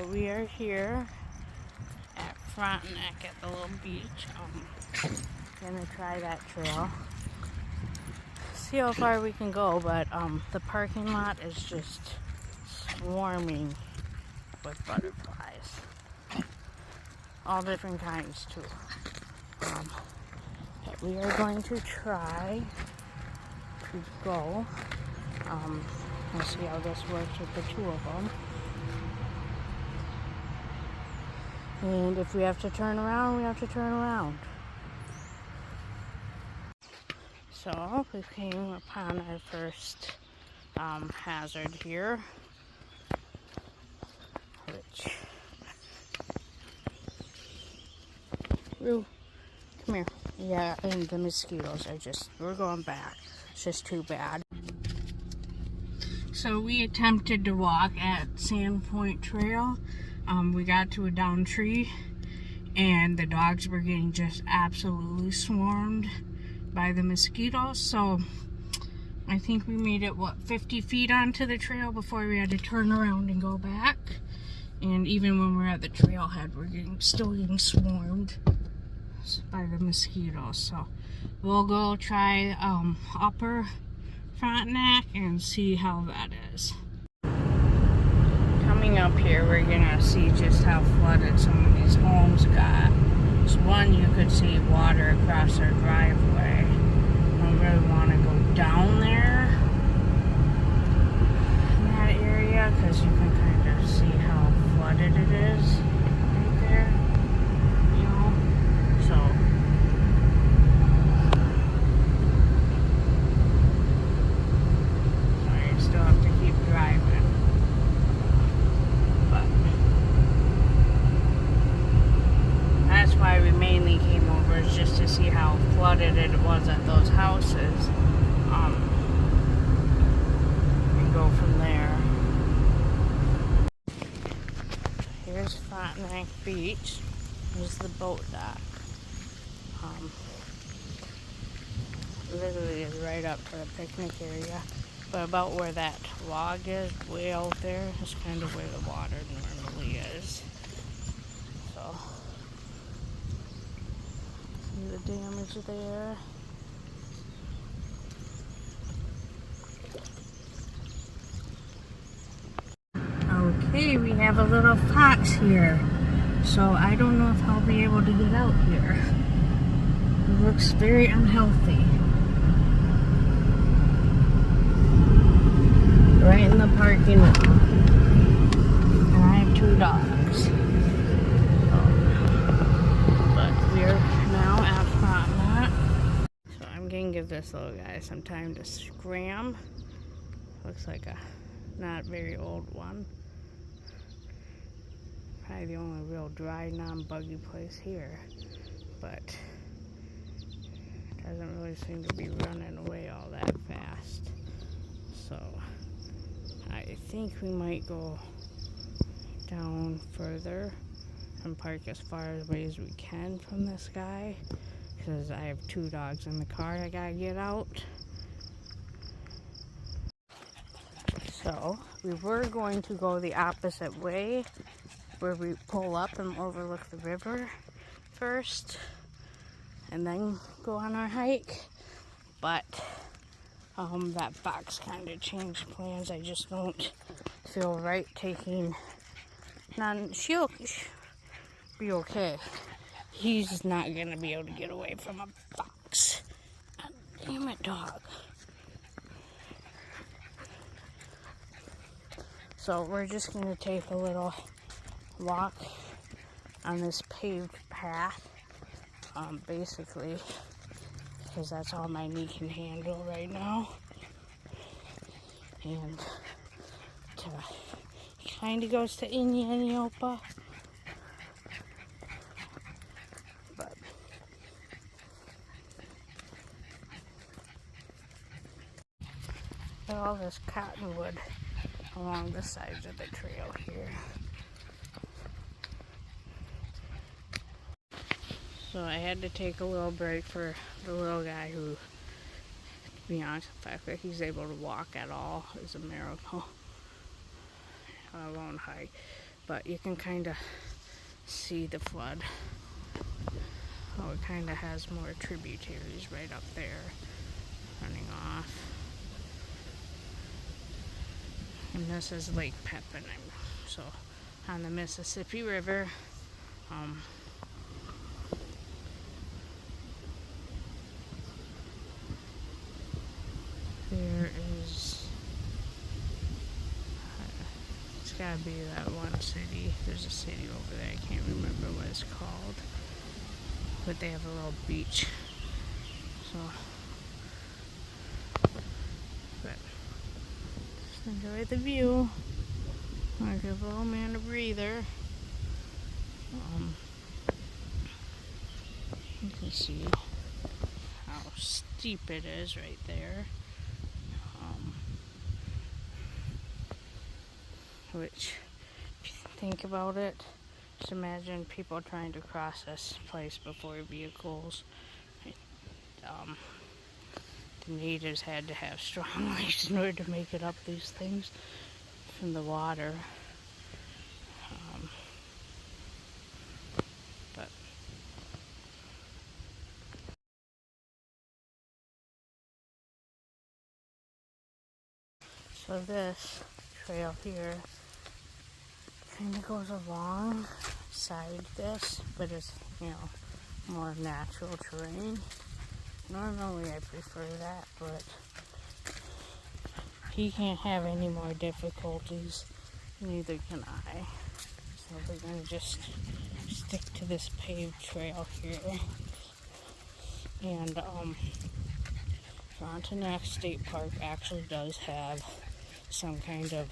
So we are here at Frontenac at the little beach. Gonna try that trail. See how far we can go, but the parking lot is just swarming with butterflies. All different kinds too. But we are going to try to go. We'll see how this works with the two of them. And if we have to turn around, we have to turn around. So we came upon our first hazard here, which, Roo, come here. Yeah, and the mosquitoes are we're going back. It's just too bad. So we attempted to walk at Sandpoint Trail. We got to a down tree and the dogs were getting just absolutely swarmed by the mosquitoes. So I think we made it, 50 feet onto the trail before we had to turn around and go back. And even when we're at the trailhead, we're still getting swarmed by the mosquitoes. So we'll go try Upper Frontenac and see how that is. Coming up here, we're gonna see just how flooded some of these homes got. So one, you could see water across our driveway. I don't really want to go down there in that area because you can kind of see how flooded it is right there, you know. So sorry, I still have to keep driving. That's why we mainly came over, is just to see how flooded it was at those houses, and go from there. Here's Frontenac Beach. Here's the boat dock. Literally is right up to the picnic area, but about where that log is, way out there, is kind of where the water normally is. So the damage there. Okay, we have a little fox here. So I don't know if I'll be able to get out here. It looks very unhealthy. Right in the parking lot. And I have 2 dogs. But we're now at Frontenac. So I'm gonna give this little guy some time to scram. Looks like a not very old one. Probably the only real dry, non-buggy place here. But doesn't really seem to be running away all that fast. So I think we might go down further and park as far away as we can from this guy, because I have 2 dogs in the car I gotta get out. So we were going to go the opposite way, where we pull up and overlook the river first and then go on our hike, but that fox kind of changed plans. I just don't feel right taking she'll be okay. He's not gonna be able to get away from a fox. God damn it, dog. So we're just gonna take a little walk on this paved path, basically, because that's all my knee can handle right now. And kind of goes to Inyaniopa. But all this cottonwood along the sides of the trail here. So I had to take a little break for the little guy who, to be honest, the fact that he's able to walk at all is a miracle. Let alone hike. but you can kind of see the flood. Oh, it kind of has more tributaries right up there running off. And this is Lake Pepin, so on the Mississippi River. There is, it's gotta be that one city. There's a city over there, I can't remember what it's called. But they have a little beach. So, but just enjoy the view. I'll give a little man a breather. You can see how steep it is right there. Which, if you think about it, just imagine people trying to cross this place before vehicles. The natives had to have strong legs in order to make it up these things from the water. But so this trail here kind of goes alongside this, but it's, you know, more natural terrain. Normally I prefer that, but he can't have any more difficulties, neither can I. So we're gonna just stick to this paved trail here. And Frontenac State Park actually does have some kind of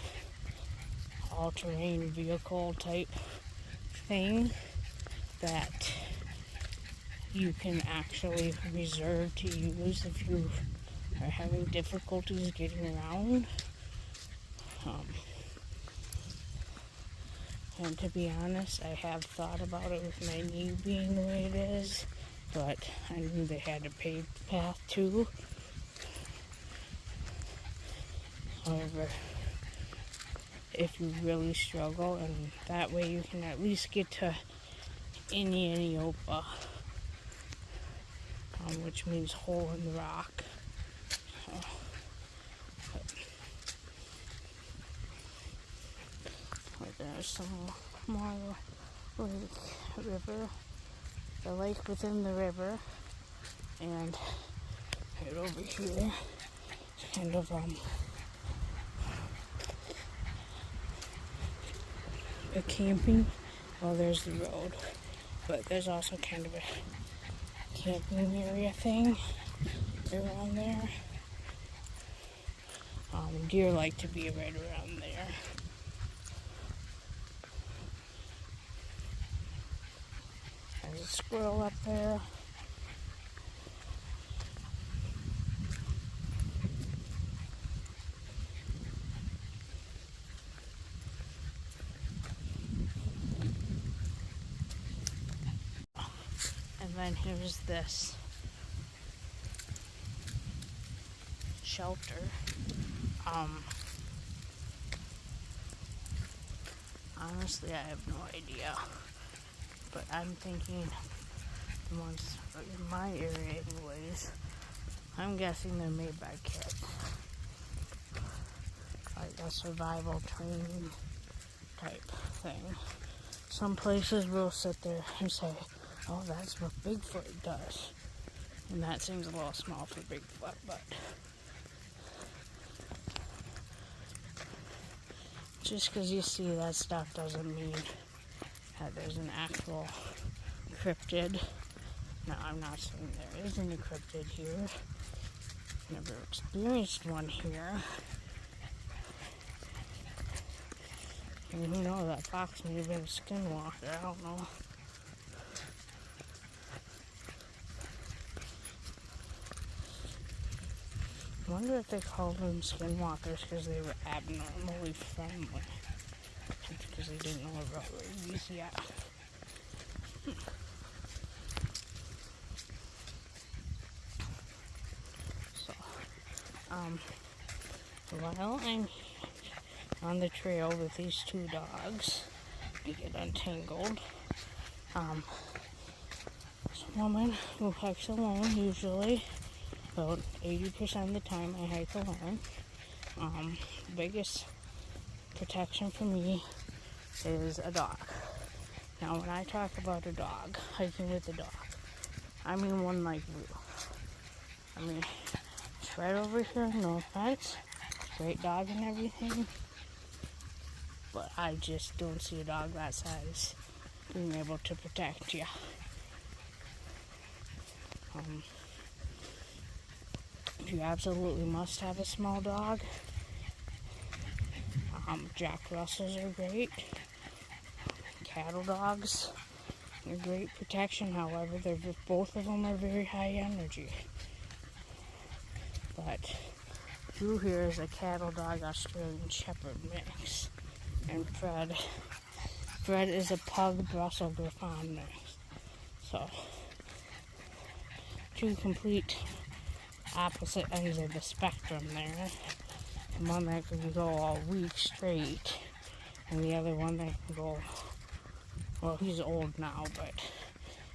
all-terrain vehicle type thing that you can actually reserve to use if you are having difficulties getting around. And to be honest, I have thought about it with my knee being the way it is, but I knew they had a paved path too. However, if you really struggle, and that way you can at least get to Opa, which means hole in the rock. There's some more river, the lake within the river, and right over here, it's kind of a camping. Well, there's the road, but there's also kind of a camping area thing around there. Deer like to be right around there. There's a squirrel up there. And then here's this shelter. Honestly, I have no idea, but I'm thinking the ones in my area anyways, I'm guessing they're made by kids. Like a survival training type thing. Some places will sit there and say, oh, that's what Bigfoot does. And that seems a little small for Bigfoot, but just because you see that stuff doesn't mean that there's an actual cryptid. Now, I'm not saying there isn't a cryptid here. Never experienced one here. And who knows, that fox may have been a skinwalker, I don't know. I wonder if they called them skinwalkers because they were abnormally friendly. Because they didn't know about rabies yet. So, while I'm on the trail with these two dogs, to get untangled. This woman who hikes alone usually, about 80% of the time I hike alone. The biggest protection for me is a dog. Now when I talk about a dog, hiking with a dog, I mean one like you. I mean, it's right over here, no offense, great dog and everything, but I just don't see a dog that size being able to protect you. You absolutely must have a small dog. Jack Russells are great. Cattle dogs are great protection. However, both of them are very high energy. But Drew here is a cattle dog Australian Shepherd mix, and Fred is a pug Brussels Griffon mix. So, two complete opposite ends of the spectrum there. One that can go all week straight, and the other one that can go, well, he's old now, but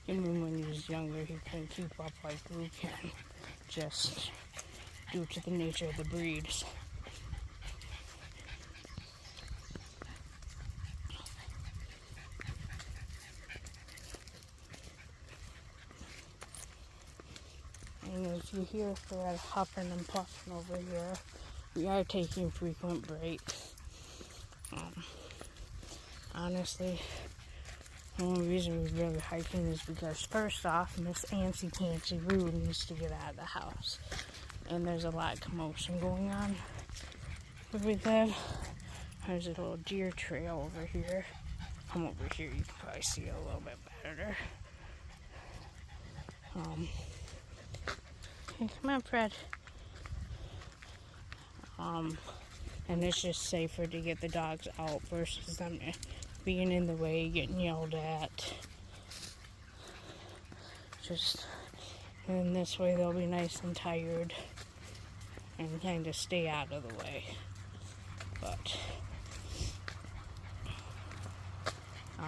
even when he was younger, he couldn't keep up like Drew can, just due to the nature of the breeds. And if you hear Fred huffing and puffing over here, we are taking frequent breaks. Honestly, the only reason we're really hiking is because, first off, Miss Antsy Pantsy Roo needs to get out of the house. And there's a lot of commotion going on where we live. There's a little deer trail over here. Come over here, you can probably see it a little bit better. Hey, come on, Fred. And it's just safer to get the dogs out versus them being in the way, getting yelled at. Just in this way, they'll be nice and tired and kind of stay out of the way. But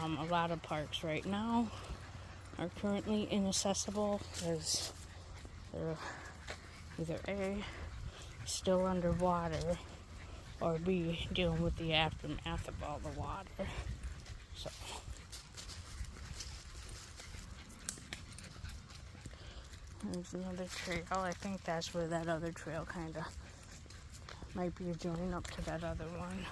a lot of parks right now are currently inaccessible because they're either A, still underwater, or B, dealing with the aftermath of all the water. So, there's another trail. I think that's where that other trail kind of might be a join up to that other one.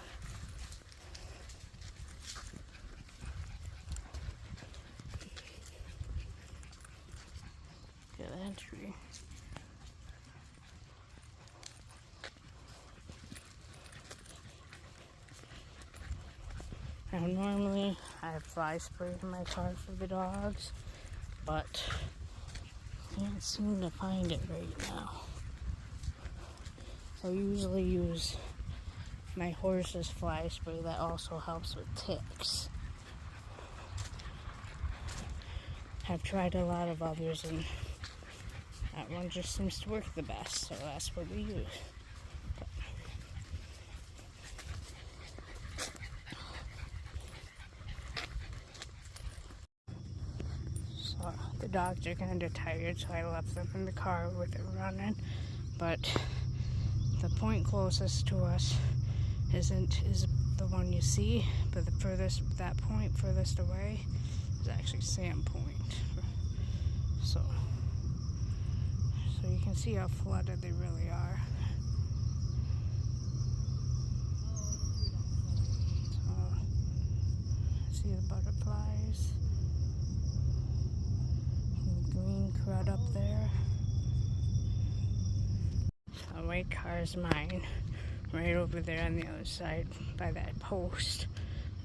Look at that tree. Now, normally I have fly spray in my car for the dogs, but I can't seem to find it right now. I usually use my horse's fly spray that also helps with ticks. I've tried a lot of others and that one just seems to work the best, so that's what we use. The dogs are kind of tired, so I left them in the car with it running. But the point closest to us is the one you see, but that point furthest away is actually Sandpoint. So you can see how flooded they really are. So, see the butterflies. Green crud up there. A white car is mine. Right over there on the other side by that post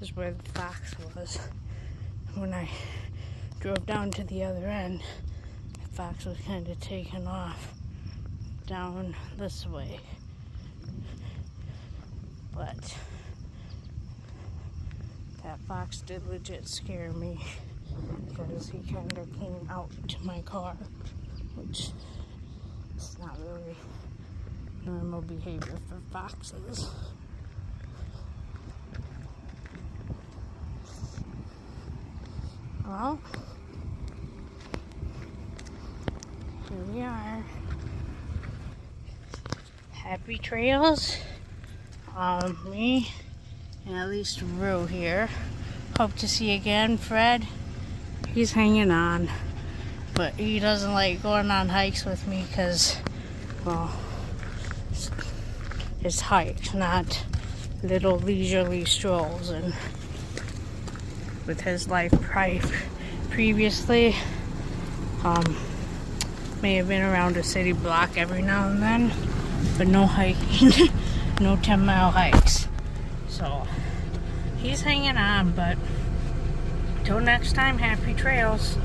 is where the fox was. When I drove down to the other end, the fox was kind of taking off down this way. But that fox did legit scare me, because he kind of came out to my car, which is not really normal behavior for foxes. Well, here we are. Happy trails. Me and at least Rue here. Hope to see you again, Fred. He's hanging on, but he doesn't like going on hikes with me because, well, it's hikes, not little leisurely strolls. And with his life previously, may have been around a city block every now and then, but no hiking, no 10-mile hikes. So he's hanging on, but till next time, happy trails.